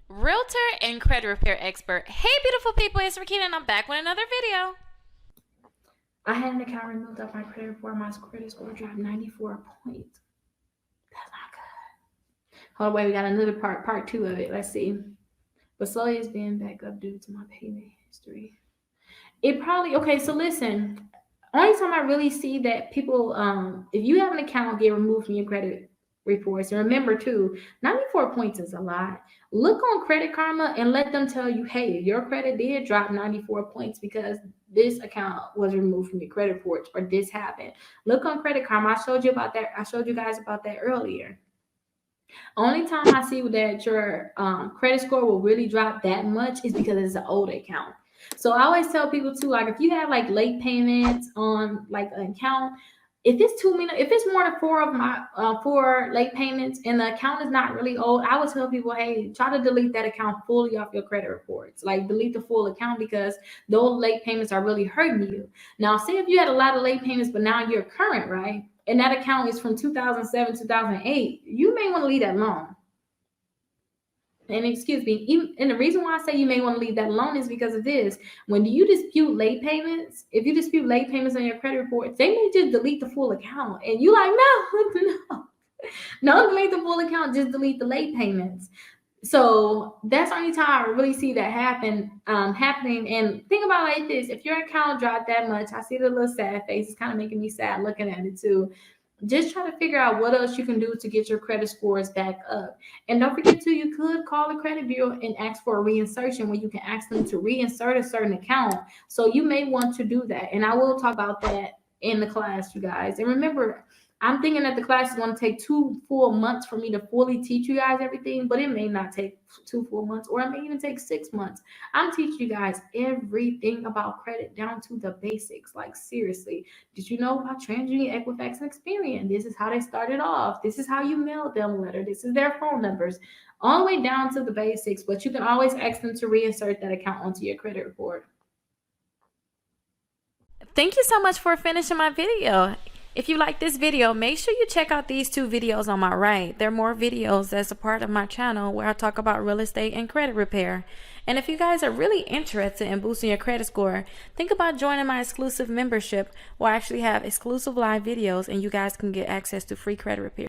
realtor and credit repair expert. Hey, beautiful people, it's Rickita, and I'm back with another video. I had an account removed off my credit report. My credit score dropped 94 points. That's not good. Hold on, wait, we got another part two of it. Let's see. But slowly it's being back up due to my payment history. It probably, okay, so listen. Only time I really see that people, if you have an account get removed from your credit reports, and remember too, 94 points is a lot. Look on Credit Karma and let them tell you, hey, your credit did drop 94 points because this account was removed from your credit reports or this happened. Look on Credit Karma. I showed you about that. I showed you guys about that earlier. Only time I see that your credit score will really drop that much is because it's an old account. So I always tell people too, like if you have like late payments on like an account, if it's too many, if it's more than four late payments and the account is not really old, I would tell people, hey, try to delete that account fully off your credit reports. Like delete the full account because those late payments are really hurting you. Now, say if you had a lot of late payments, but now you're current, right? And that account is from 2007, 2008, you may want to leave that alone. And excuse me, and the reason why I say you may want to leave that alone is because of this. When you dispute late payments, if you dispute late payments on your credit report, they may just delete the full account. And you like, no, no, don't delete the full account, just delete the late payments. So that's the only time I really see that happening. And think about it like this: if your account dropped that much, I see the little sad face. It's kind of making me sad looking at it too. Just try to figure out what else you can do to get your credit scores back up. And don't forget to, you could call the credit bureau and ask for a reinsertion where you can ask them to reinsert a certain account. So you may want to do that. And I will talk about that in the class, you guys. And remember, I'm thinking that the class is going to take 2 full months for me to fully teach you guys everything, but it may not take 2 full months, or it may even take 6 months. I'm teaching you guys everything about credit down to the basics. Like seriously, did you know about TransUnion, Equifax, and Experian? This is how they started off. This is how you mail them a letter. This is their phone numbers, all the way down to the basics. But you can always ask them to reinsert that account onto your credit report. Thank you so much for finishing my video. If you like this video, make sure you check out these 2 videos on my right. There are more videos as a part of my channel where I talk about real estate and credit repair. And if you guys are really interested in boosting your credit score, think about joining my exclusive membership where I actually have exclusive live videos and you guys can get access to free credit repair.